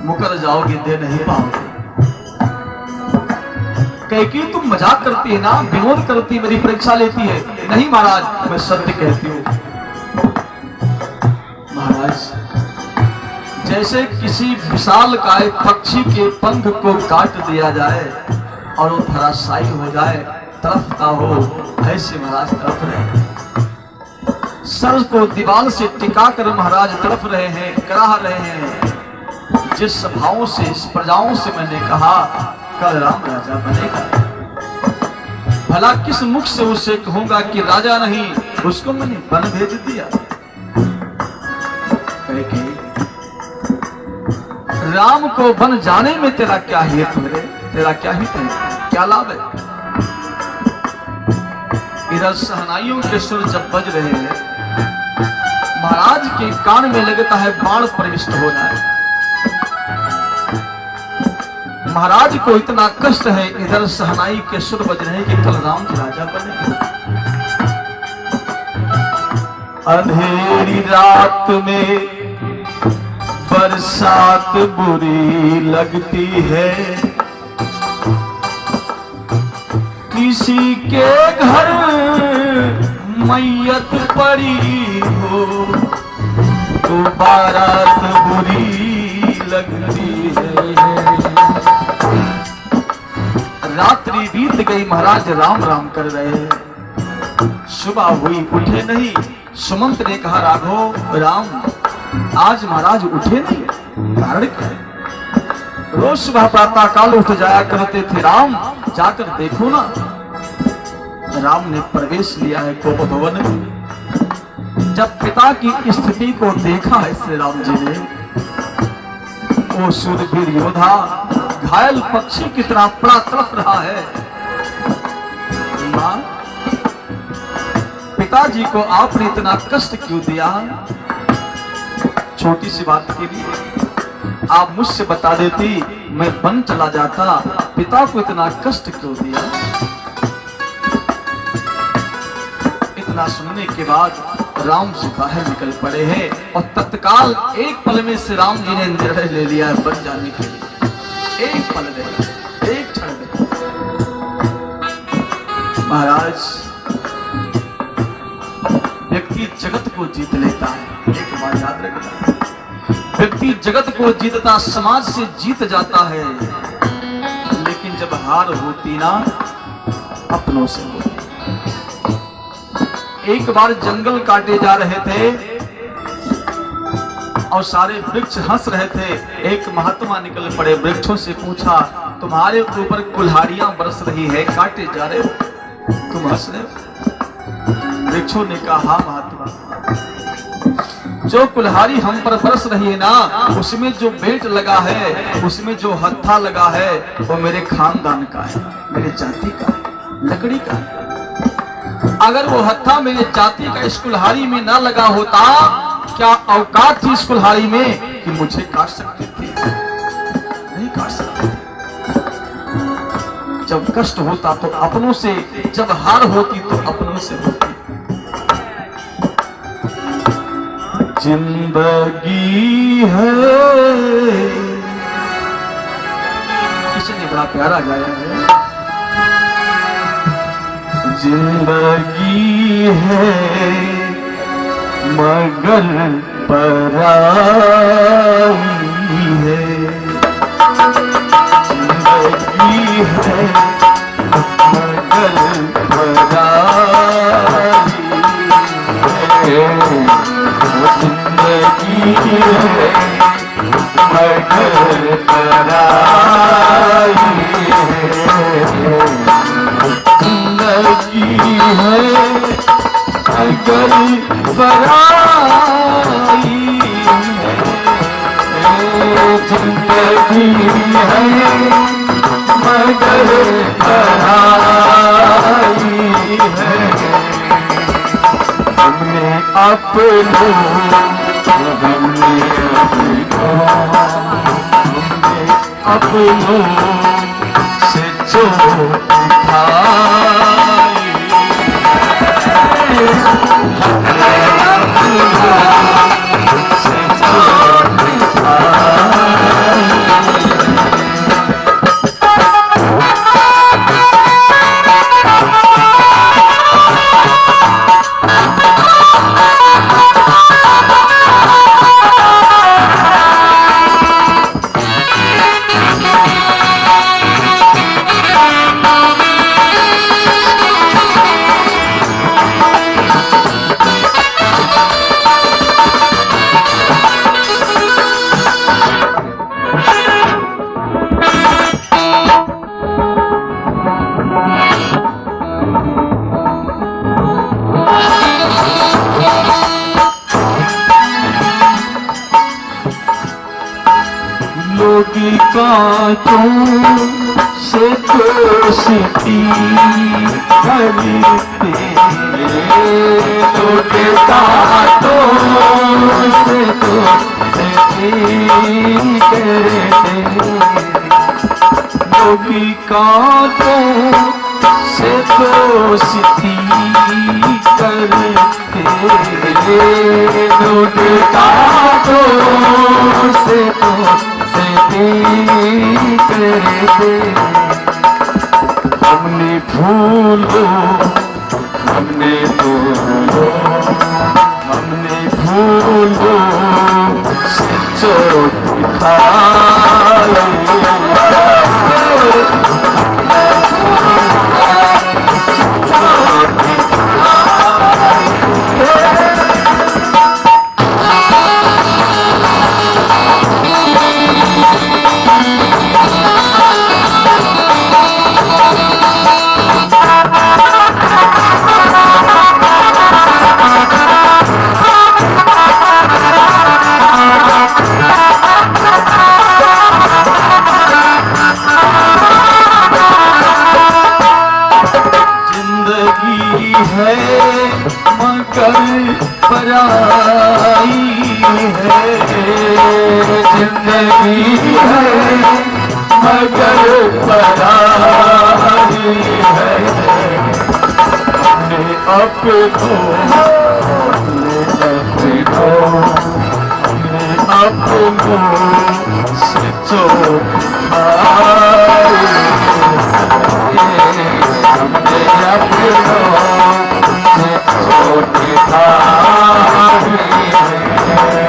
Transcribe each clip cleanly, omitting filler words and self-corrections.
मुकर जाओगे, दे नहीं पाओगे। कैकेयी तुम मजाक करती है ना, विनोद करती है, मेरी परीक्षा लेती है। नहीं महाराज, मैं सत्य कहती हूँ। महाराज, जैसे किसी विशालकाय पक्षी के पंख को काट दिया जाए और वो धराशायी हो जाए, तड़पता हो, ऐसे महाराज तड़प रहे हैं। सर को दीवार से टिकाकर महाराज तड़प रहे हैं, कराह रहे हैं। जिस सभाओं से, इस प्रजाओं से मैंने कहा कल राम राजा बनेगा, भला किस मुख से उसे कहूंगा कि राजा नहीं, उसको मैंने वन भेज दिया। राम को वन जाने में तेरा क्या हेतु है, तेरा क्या हित है, क्या लाभ है? इधर सहनाइयों के सुर जब बज रहे हैं, महाराज के कान में लगता है बाण प्रविष्ट होना है। महाराज को इतना कष्ट है, इधर सहनाई के सुर बज रहे हैं कि कल राम जी राजा बने। अंधेरी रात में बरसात बुरी लगती है, किसी के घर मैयत पड़ी हो तो बारात बुरी लगती है। रात्रि बीत गई, महाराज राम राम कर रहे हैं। सुबह हुई, उठे नहीं। सुमंत ने कहा राघव राम, आज महाराज उठे नहीं, कारण क्या है? रोज सुबह प्रातः काल उठ जाया करते थे राम, जाकर देखो ना। राम ने प्रवेश लिया है कोप भवन में। जब पिता की स्थिति को देखा है श्री राम जी ने, वो शूरवीर योद्धा घायल पक्षी कितना पड़ा तड़प रहा है। मां, पिताजी को आपने इतना कष्ट क्यों दिया? छोटी सी बात के लिए आप मुझसे बता देती, मैं वन चला जाता। पिता को इतना कष्ट क्यों दिया? इतना सुनने के बाद राम जी बाहर निकल पड़े हैं और तत्काल एक पल में श्री राम जी ने निर्णय ले लिया है बन जाने के लिए। एक पल में, एक क्षण में। महाराज, व्यक्ति जगत को जीत लेता है, एक बात याद रखना। व्यक्ति जगत को जीतता, समाज से जीत जाता है, लेकिन जब हार होती ना, अपनों से होती। एक बार जंगल काटे जा रहे थे और सारे वृक्ष हंस रहे थे। एक महात्मा निकल पड़े, वृक्षों से पूछा, तुम्हारे ऊपर कुल्हाड़ियां बरस रही है, काटे जा रहे हो, तुम हंस रहे हो? वृक्षों ने कहा, हाँ महात्मा, जो कुल्हाड़ी हम पर बरस रही है ना, उसमें जो बेल्ट लगा है, उसमें जो हत्था लगा है, वो मेरे खानदान का है, मेरे जाति का है, लकड़ी का है। अगर वो हत्था मेरे जाति का इस कुल्हाड़ी में ना लगा होता, क्या औकात थी इस कुल्हाड़ी में कि मुझे काट सकते थे? नहीं काट सकते। जब कष्ट होता तो अपनों से, जब हार होती तो अपनों से होती। जिंदगी है, किसी ने बड़ा प्यारा गाया है। जिंदगी है मगर पराई है, जिंदगी है मगर पराई है, जिंदगी है मगर पराई है, जिंदगी है अगर पराई है, जिंदगी है मगर पराई है। हमने अपनों, हमने अपनों से जो लोगी कांटों से दोस्ती करते, लोगी कांटों से दोस्ती करते, लोगी कांटों से दोस्ती करते, लोगी कांटों से दोस्ती करते। हमने भूलो, हमने भूलो, हमने भूलो से चोट खाई, मगर पराई है, जिंदगी है मगर पराई है। अपने अपनों, अपने अपनों से चोट खाई, हमने अपनों चोट खाई है।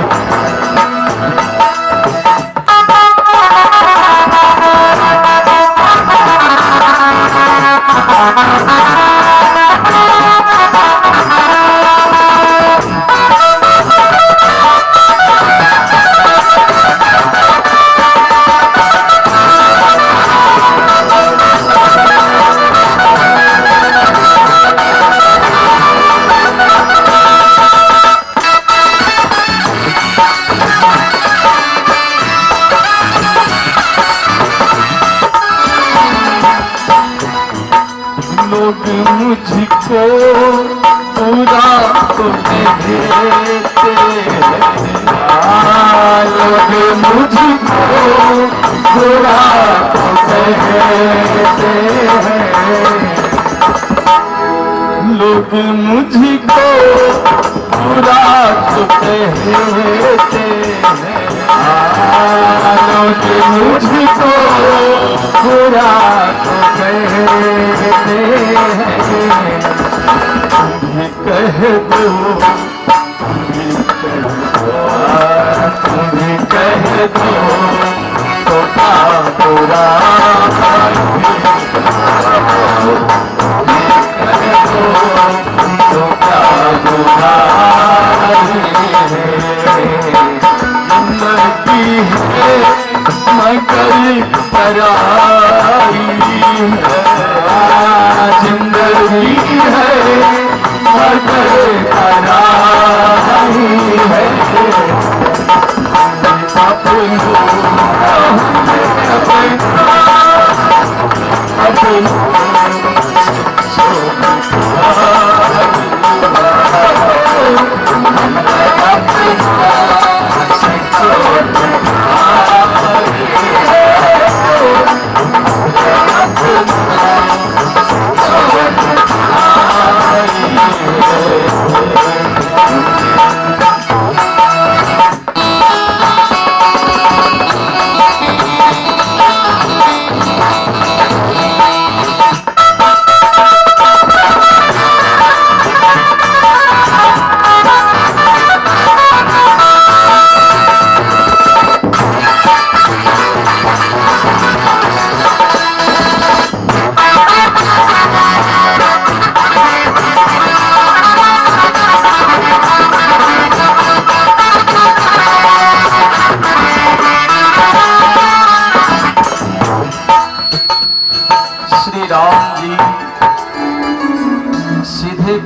लोग मुझको पूरा तो कहते हैं, लोग मुझको पूरा तो कहते हैं, लोग मुझको पूरा तो कहते हैं, लोग मुझको पूरा तो कहते हैं। तुम्हें कह दो, तुम्हें कह दो तो क्या बुरा, तो क्या बुरा जिंदगी है मगर पराई है, जिंदगी है मगर पराई है। अपनों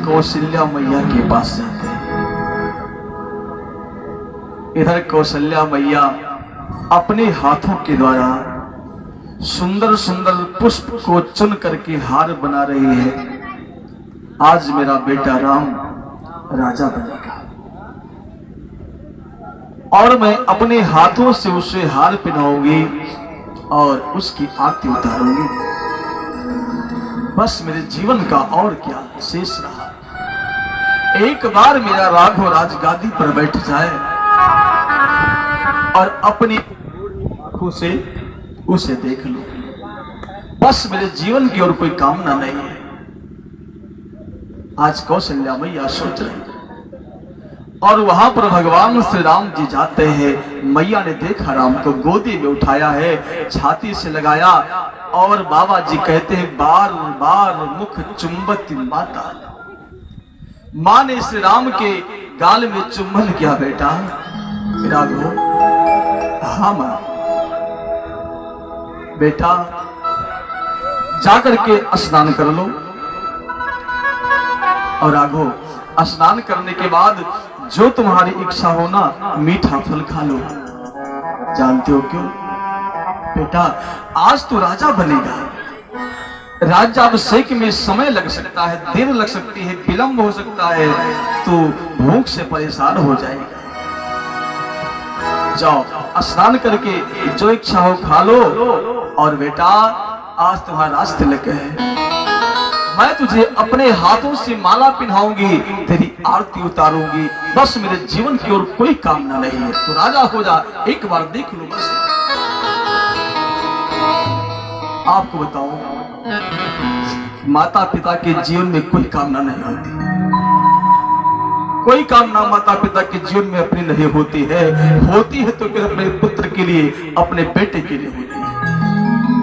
कौशल्या मैया के पास जाते हैं। इधर कौशल्या मैया अपने हाथों के द्वारा सुंदर सुंदर पुष्प को चुन करके हार बना रही है। आज मेरा बेटा राम राजा बनेगा और मैं अपने हाथों से उसे हार पहनाऊंगी और उसकी आरती उतारूंगी। बस मेरे जीवन का और क्या शेष रहा। एक बार मेरा राघव राजगादी पर बैठ जाए और अपनी आंखों से उसे देख लो। बस मेरे जीवन की और कोई कामना नहीं है। आज कौशल्या मैया सोच रही और वहां पर भगवान श्री राम जी जाते हैं। मैया ने देखा राम को गोदी में उठाया है, छाती से लगाया और बाबा जी कहते हैं बार बार मुख चुंबती माता। मां ने श्री राम के गाल में चुंबन किया। बेटा राघव, हाँ मां, बेटा जाकर के स्नान कर लो। और राघव, स्नान करने के बाद जो तुम्हारी इच्छा हो ना, मीठा फल खा लो। जानते हो क्यों बेटा? आज तो राजा बनेगा। राज्याभिषेक में समय लग सकता है, देर लग सकती है, विलंब हो सकता है, तो भूख से परेशान हो जाएगा। जाओ स्नान करके जो इच्छा हो खा लो। और बेटा आज तुम्हारा रास्ते लगे है। मैं तुझे अपने हाथों से माला पहनाऊंगी, तेरी आरती उतारूंगी। बस मेरे जीवन की और कोई कामना नहीं है। तो राजा हो जा, एक बार देख लो। बस आपको बताऊं, माता पिता के जीवन में कोई कामना नहीं होती। कोई कामना माता पिता के जीवन में अपनी नहीं होती है। होती है तो फिर अपने पुत्र के लिए, अपने बेटे के लिए होती है।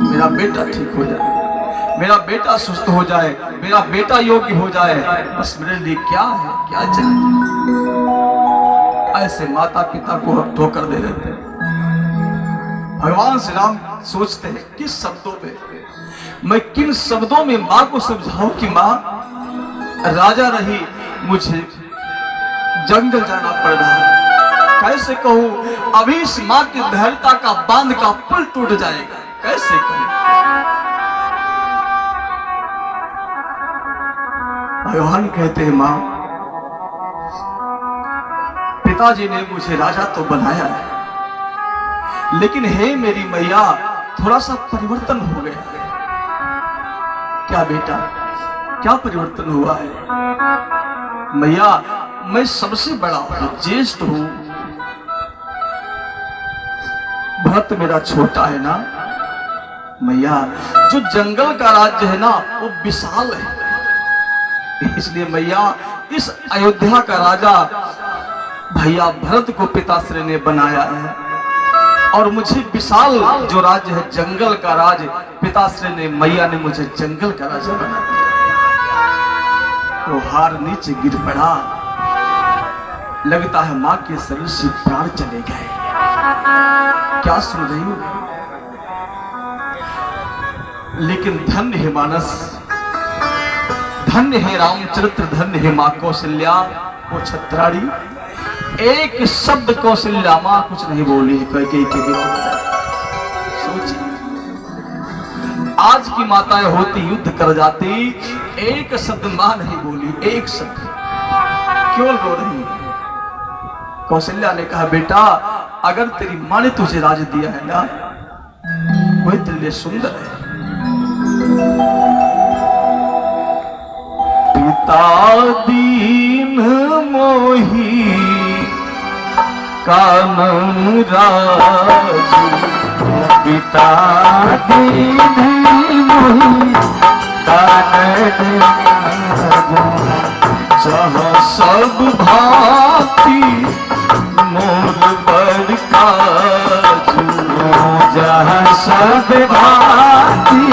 मेरा बेटा ठीक हो जाए, मेरा बेटा सुस्त हो जाए, मेरा बेटा योग्य हो जाए, बस मेरे लिए क्या है, क्या चाहिए। ऐसे माता पिता को अब धोकर दे देते हैं। भगवान श्री राम सोचते हैं किस शब्दों में, मैं किन शब्दों में मां को समझाऊं कि मां राजा रही, मुझे जंगल जाना पड़ रहा है। कैसे कहूं? अभी इस मां की धैर्यता का बांध का पुल टूट जाएगा। कैसे कहूं? भगवान कहते हैं मां, पिताजी ने मुझे राजा तो बनाया है, लेकिन हे मेरी मैया, थोड़ा सा परिवर्तन हो गया है। क्या बेटा, क्या परिवर्तन हुआ है? मैया, मैं सबसे बड़ा हूं, ज्येष्ठ हूं, भरत मेरा छोटा है ना। मैया, जो जंगल का राज्य है ना, वो विशाल है। इसलिए मैया, इस अयोध्या का राजा भैया भरत को पिताश्री ने बनाया है, और मुझे विशाल जो राज्य है, जंगल का राज, पिताश्री ने, मैया ने मुझे जंगल का राजा बना दिया। वो हार नीचे गिर पड़ा। लगता है मां के शरीर से प्राण चले गए। क्या सुन रही हो? लेकिन धन्य है मानस, धन्य है रामचरित्र, धन्य है मां कौशल्या। वो छत्राड़ी एक शब्द कौशल्या मां कुछ नहीं बोली है कैकेयी के विरोध में। सोचिए, आज की माताएं होती युद्ध कर जाती, एक शब्द मां नहीं बोली, एक शब्द। क्यों रो रही है? कौशल्या ने कहा, बेटा अगर तेरी मां ने तुझे राज दिया है ना, वही तेरे लिए सुंदर है। पिता दीन मोही कानन राजू, पिता दीन मोही कानन राजू, जहाँ सब भांति मोर बर काजू, जहाँ सब भांति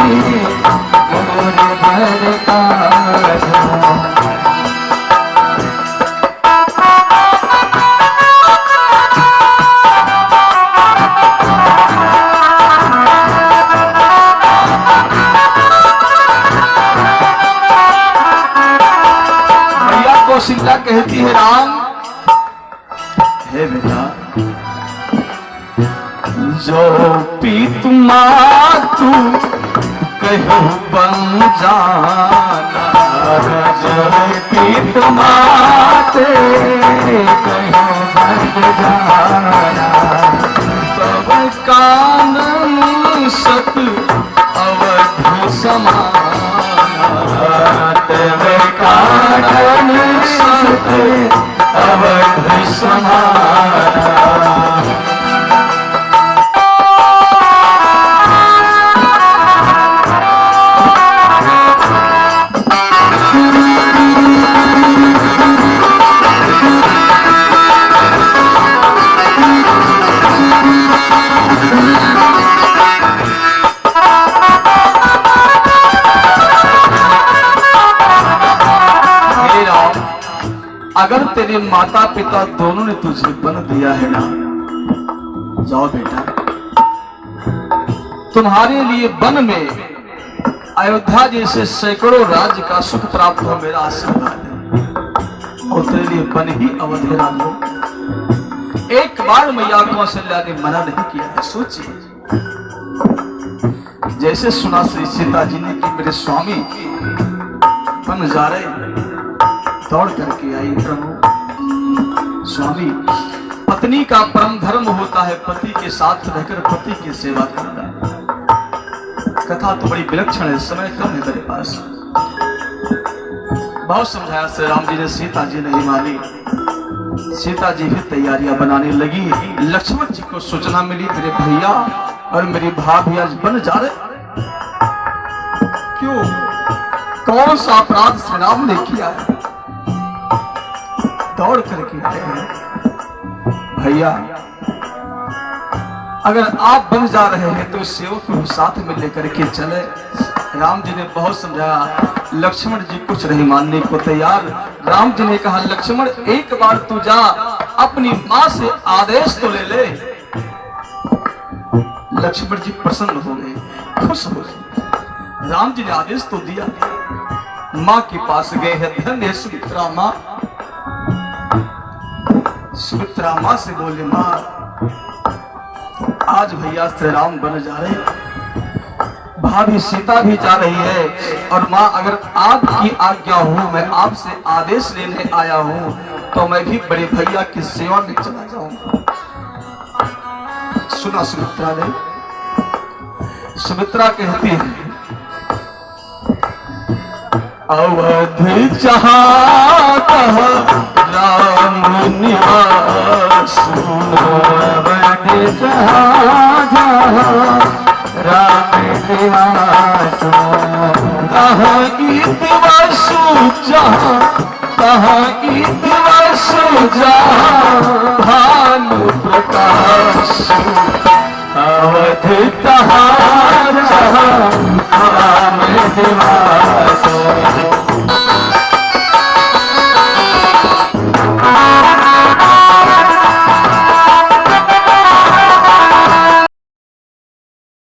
मोर बर काजू। कौशल्या कहती है, राम, हे बेटा जो पीत मातु कहो बन जाना, जो पीत माते कहो बन जाना, तब कानन सत अवध समाना, तब कानन सत अवध समाना। अगर तेरे माता पिता दोनों ने तुझे बन दिया है ना, जाओ बेटा, तुम्हारे लिए वन में अयोध्या जैसे सैकड़ों राज्य का सुख प्राप्त हो, मेरा आशीर्वाद है। और तेरे लिए वन ही अवध राज हो। एक बार मैया कौशल्या ने मना नहीं किया है। सोचिए, जैसे सुना श्री सीता जी ने कि मेरे स्वामी बन जा रहे, दौड़ करके आई, प्रभु स्वामी, पत्नी का परम धर्म होता है पति के साथ रहकर पति की सेवा करना। कथा तो बड़ी विलक्षण है, समय कम है मेरे पास। बहुत समझाया श्री राम जी ने, सीता जी नहीं मानी। सीता जी भी तैयारियां बनाने लगी। लक्ष्मण जी को सूचना मिली, मेरे भैया और मेरी भाभी आज बन जा रहे। क्यों, कौन सा अपराध श्री राम ने किया है? दौड़ करके आए हैं, भैया अगर आप बन जा रहे हैं तो सेवक को साथ में लेकर के चले। राम जी ने बहुत समझाया, लक्ष्मण जी कुछ नहीं मानने को तैयार। राम जी ने कहा, लक्ष्मण एक बार तू जा, अपनी मां से आदेश तो ले ले। लक्ष्मण जी प्रसन्न हो गए, खुश हो गए। राम जी ने आदेश तो दिया, मां के पास गए हैं। धन्य है सुमित्रा मां। सुमित्रा मां से बोले, मां आज भैया श्री राम बन जा रहे, भाभी सीता भी जा रही है, और मां अगर आपकी आज्ञा हो, मैं आपसे आदेश लेने आया हूं, तो मैं भी बड़े भैया की सेवा में चला जाऊंगा। सुना सुमित्रा ने। सुमित्रा कहती है, अवध चाहता राम निवास, अवध चाहता राम निवास, तहाँ ईद वसु जहाँ, तहाँ ईद वसु जहाँ भानु प्रकाश, अवध तहाँ जहाँ राम निवास,